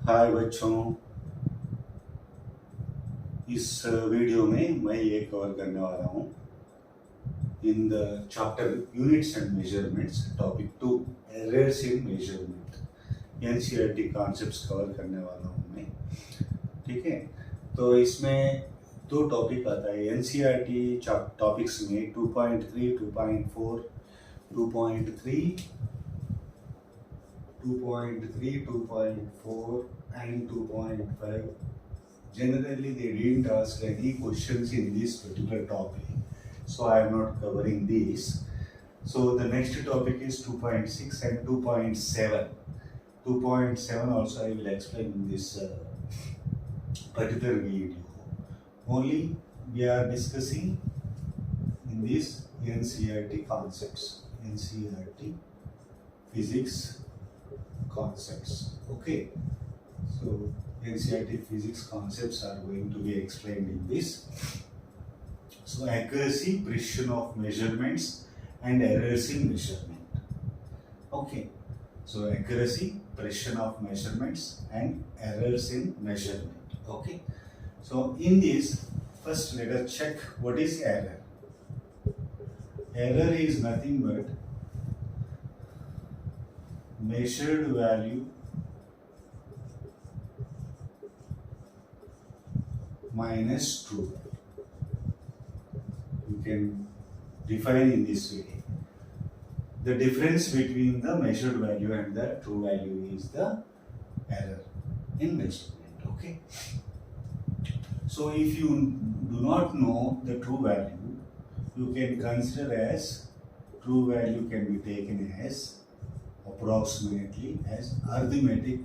हाय बच्चों। इस वीडियो में मैं ये कवर करने वाला हूँ in the chapter units and measurements topic 2 errors in measurement NCERT concepts cover करने वाला हूँ मैं। ठीक है, तो इसमें दो टॉपिक आता है एनसीईआरटी टॉपिक्स में 2.3, 2.4, 2.3, 2.3, 2.4 and 2.5. Generally, they didn't ask any questions in this particular topic, so I am not covering these. So the next topic is 2.6 and 2.7. 2.7 also I will explain in this particular video. Only we are discussing in these NCERT concepts, NCERT physics concepts. Okay, so NCERT physics concepts are going to be explained in this. So accuracy, precision of measurements and errors in measurement. Okay, so accuracy, precision of measurements and errors in measurement. Okay, so in this, first let us check what is error. Error is nothing but measured value minus true. You can define in this way. The difference between the measured value and the true value is the error in measurement. Okay. So if you do not know the true value, you can consider as true value can be taken as approximately as arithmetic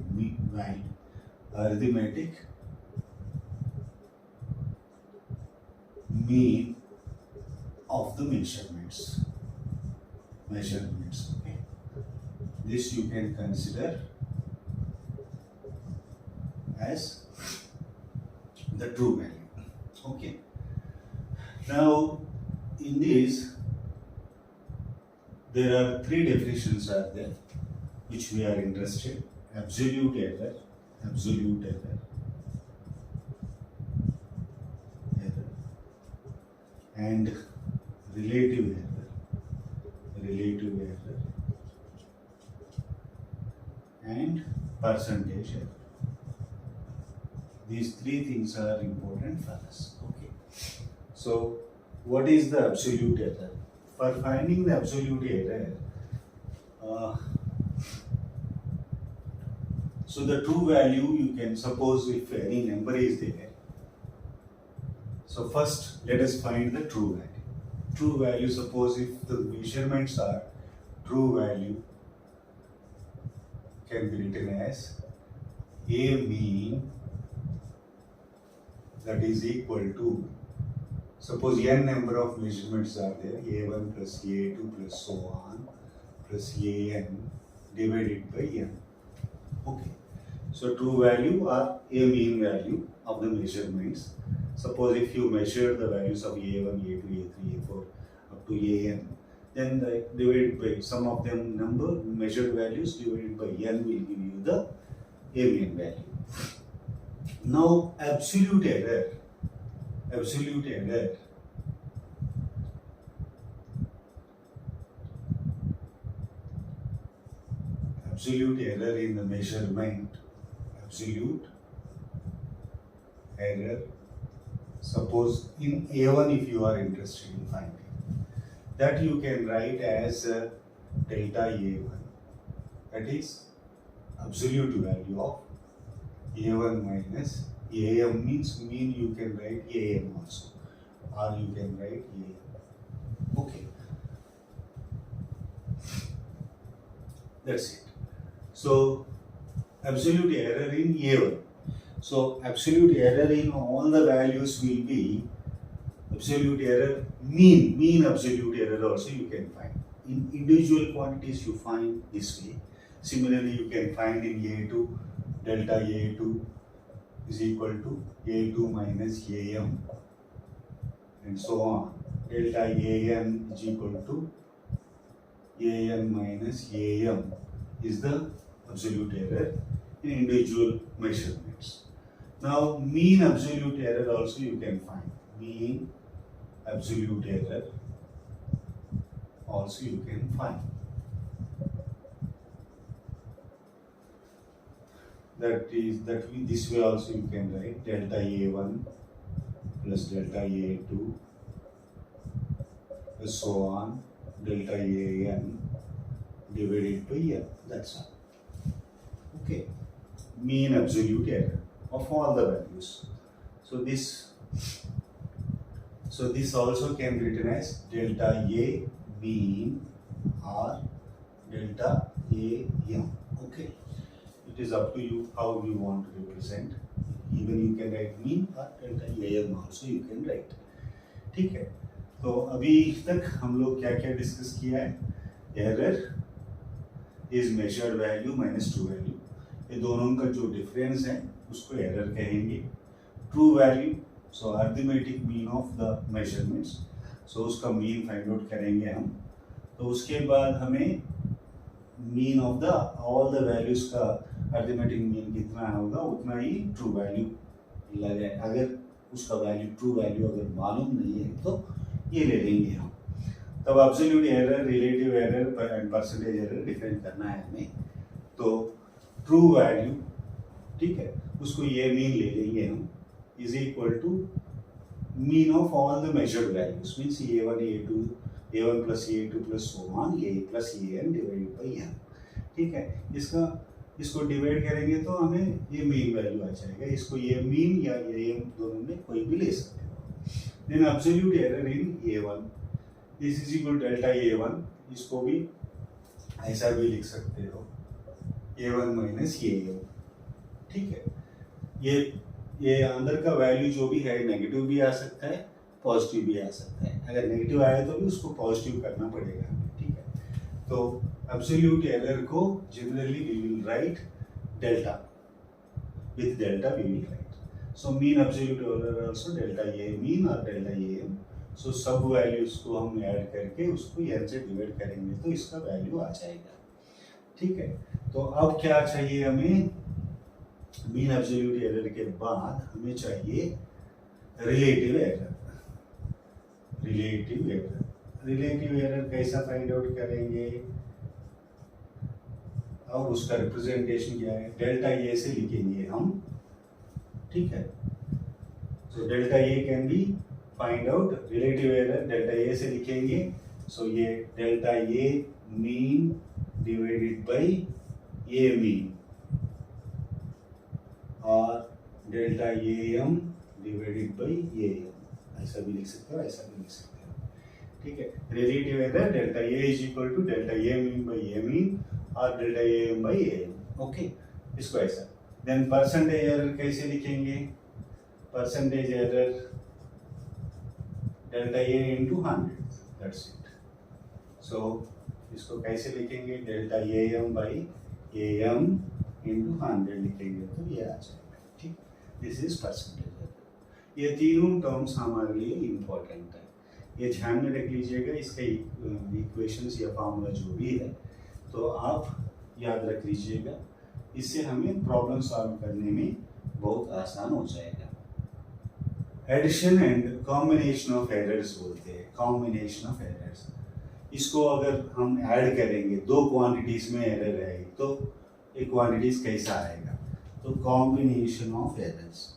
value. Arithmetic mean of the measurements. Okay. This you can consider as the true value. Okay. Now in this there are three definitions are there which we are interested: absolute error, and relative error, and percentage error. These three things are important for us. Okay. So what is the absolute error? For finding the absolute error, so the true value you can suppose if any number is there. So first let us find the true value. True value, suppose if the measurements are true value, can be written as A mean, that is equal to, suppose n number of measurements are there, A1 plus A2 plus so on plus An divided by n. Okay. So true value or A mean value of the measurements. Suppose if you measure the values of A1, A2, A3, A4 up to An, then divided by sum of them number measured values divided by n will give you the A mean value. Now absolute error in the measurement, absolute error. Suppose in A1 if you are interested in finding, that you can write as delta A1, that is absolute value of A1 minus AM means mean, you can write AM also, or you can write AM. Okay, that's it. So absolute error in A1. So absolute error in all the values will be absolute error, mean absolute error also you can find. In individual quantities you find this way. Similarly you can find in A2, delta A2 is equal to A2 minus AM and so on. Delta AN is equal to AN minus AM is the absolute error in individual measurements. Now mean absolute error also you can find. Mean absolute error also you can find. This way also you can write delta A1 plus delta A2 so on delta AN divided by n. That's all. Okay. Mean absolute error of all the values. So this also can be written as delta A mean or delta AM. Okay. It is up to you how you want to represent. Even you can write mean or delta AM also you can write. ठीक है. तो अभी तक हम लोग क्या क्या discuss किया है? Error is measured value minus true value, ये दोनों का जो डिफरेंस है उसको एरर कहेंगे. True value so arithmetic mean of the measurements, so उसका मीन फाइंड आउट करेंगे हम. तो उसके बाद हमें mean of the all the values का अरिथमेटिक मीन कितना होगा उतना ही ट्रू वैल्यू लगे. अगर उसका वैल्यू ट्रू वैल्यू अगर मालूम नहीं है तो ये ले लेंगे हम. तब absolute error, relative error and percentage error define करना है हमें. तो ट्रू वैल्यू ठीक है उसको ये मीन ले लेंगे हम is equal to mean of all the measured values means A1 A2 A1 plus A2 plus so on A plus AN divided by n. ठीक है, इसको डिवाइड करेंगे तो हमें ये मीन वैल्यू आ जाएगा. इसको ये मीन या ये दोनों में कोई भी ले सकते हो. Then absolute error in A1 this is equal to delta A1, इसको भी ऐसा भी लिख सकते हो A1 माइनस AM. ठीक है, ये अंदर का वैल्यू जो भी है नेगेटिव भी आ सकता है पॉजिटिव भी आ सकता है. अगर नेगेटिव आए तो भी उसको पॉजिटिव करना पड़ेगा हमें. ठीक है, तो एब्सोल्यूट एरर को generally we will write delta, with delta we will write. So mean absolute error also delta A mean or delta AM. So सब वैल्यूज को हम ऐड करके उसको n से डिवाइड करेंगे तो इसका वैल्यू आ जाएगा. ठीक है, तो अब क्या चाहिए हमें? मीन एब्सोल्यूट एरर के बाद हमें चाहिए रिलेटिव एरर. रिलेटिव एरर कैसा फाइंड आउट करेंगे और उसका रिप्रेजेंटेशन क्या है? डेल्टा ए से लिखेंगे हम. ठीक है, so delta a can be find out. Relative error delta a से लिखेंगे. सो ये delta a mean divided by a mean और delta a m divided by a m. ऐसा भी लिख सकते हो, ऐसा भी लिख सकते हो. ठीक है, relative error delta a is equal to delta a mean by a mean और delta a m by a m. Okay, इसको ऐसा. देन परसेंटेज एरर कैसे लिखेंगे? Percentage error delta a into 100, that's it. So इसको कैसे लिखेंगे? Delta a m by a m into 100 लिखेंगे तो ये आ जाएगा. ठीक, दिस इज परसेंटेज एरर. ये तीनों टर्म्स हमारे लिए इम्पोर्टेंट है, ये ध्यान में रख लीजिएगा. इसका इक्वेशंस या फार्मूला जो भी है तो आप याद रख लीजिएगा. इससे हमें प्रॉब्लम सॉल्व करने में बहुत आसान हो जाएगा. Addition and combination of errors बोलते हैं. कॉम्बिनेशन ऑफ एरर्स, इसको अगर हम ऐड करेंगे, दो क्वांटिटीज में एरर है तो एक क्वांटिटीज कैसा आएगा? तो कॉम्बिनेशन ऑफ एरर्स.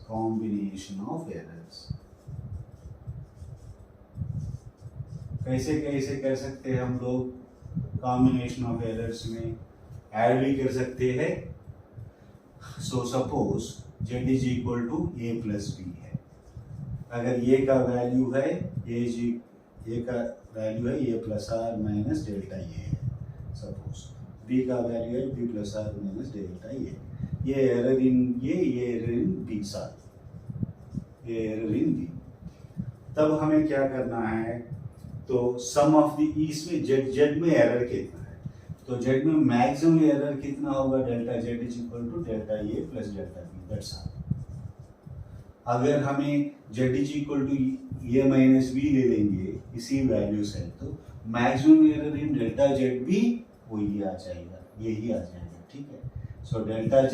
कैसे कर सकते हैं हम लोग? कॉम्बिनेशन ऑफ एरर्स में ऐड भी कर सकते हैं. So suppose z is equal to a plus b है. अगर a का वैल्यू है a का वैल्यू है a plus or minus delta a है. सपोज b का वैल्यू है b plus or minus delta a. ये एरर इन बी. ये एरर इन बी. तब हमें क्या करना है? तो सम ऑफ द इसमें z में एरर कितना है? तो z में मैक्सिमम एरर कितना होगा? Delta z is equal to delta a plus delta b. That's all. अगर हमें z is equal to a minus B ले लेंगे इसी वैल्यू से तो maximum error in delta z भी वही आ जाएगा, यही आ जाएगा. ठीक है, so delta z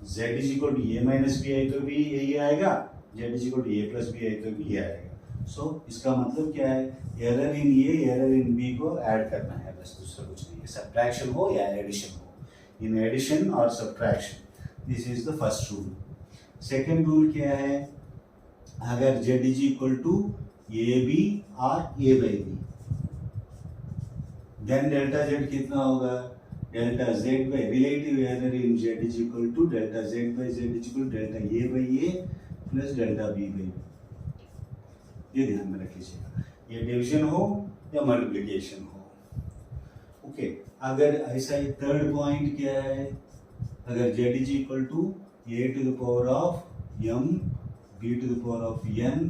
z is equal to a minus b आई तो भी यही आएगा, z is equal to a plus b आई तो भी ये आएगा। सो इसका मतलब क्या है, error in a error in b को ऐड करना है, बस दूसरा कुछ नहीं है, सब्ट्रैक्शन हो या एडिशन हो। इन एडिशन और subtraction, this is the first rule. Second rule क्या है, अगर z is equal to a b और a by b, then delta z कितना होगा, delta z by relative error in z is equal to delta z by z is equal delta a by a plus delta b by b। ये ध्यान में रख लीजिएगा, ये division हो या मल्टीप्लिकेशन हो। ओके, अगर ऐसा ही थर्ड पॉइंट क्या है, अगर z is equal to a to the power of m b to the power of n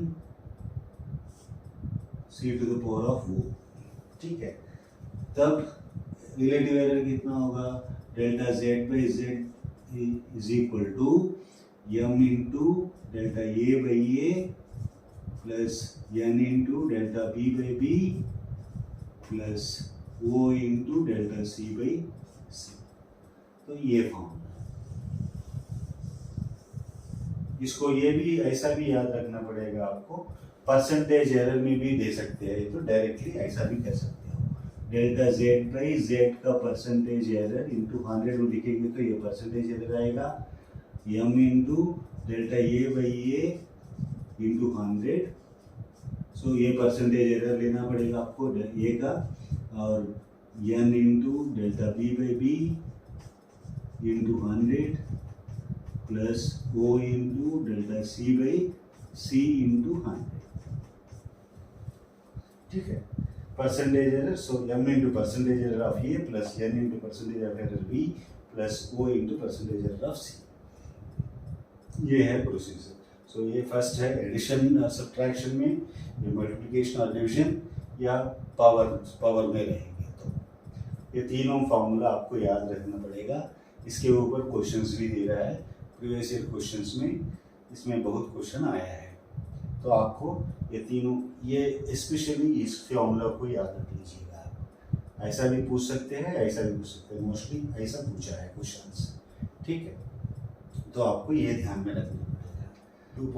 c to the power of o, ठीक है, तब रिलेटिव एरर कितना होगा, delta z by z is equal to m into delta a by a plus n into delta b by b plus o into delta c by c। तो ये form, इसको ये भी ऐसा भी याद रखना पड़ेगा आपको, परसेंटेज एरर में भी दे सकते हैं, तो डायरेक्टली ऐसा भी कर सकते हो, डेल्टा z बाई z का परसेंटेज एरर इंटू 100 में लिखेंगे तो ये परसेंटेज एरर आएगा, m into delta a by a into 100। सो ये परसेंटेज एरर लेना पड़ेगा आपको a का, और n into delta b by b into 100 plus o into delta c by c into 100, ठीक है। Percentage error, so m into percentage error of a plus n into percentage of error b plus o into percentage error of c, ये है procedure. सो ये first है addition और subtraction में, ये multiplication और डिवीजन या पावर में रहेंगे। तो ये तीनों फार्मूला आपको याद रखना पड़ेगा। इसके ऊपर क्वेश्चंस भी दे रहा है, प्रीवियस ईयर क्वेश्चंस में इसमें बहुत क्वेश्चन आया है, तो आपको ये तीनों, ये स्पेशली इस फॉर्मूला को याद रख लीजिएगा। आप ऐसा भी पूछ सकते हैं, ऐसा भी पूछ सकते हैं, मोस्टली ऐसा पूछा है क्वेश्चंस, ठीक है। तो आपको ये ध्यान में रखना पड़ेगा। 2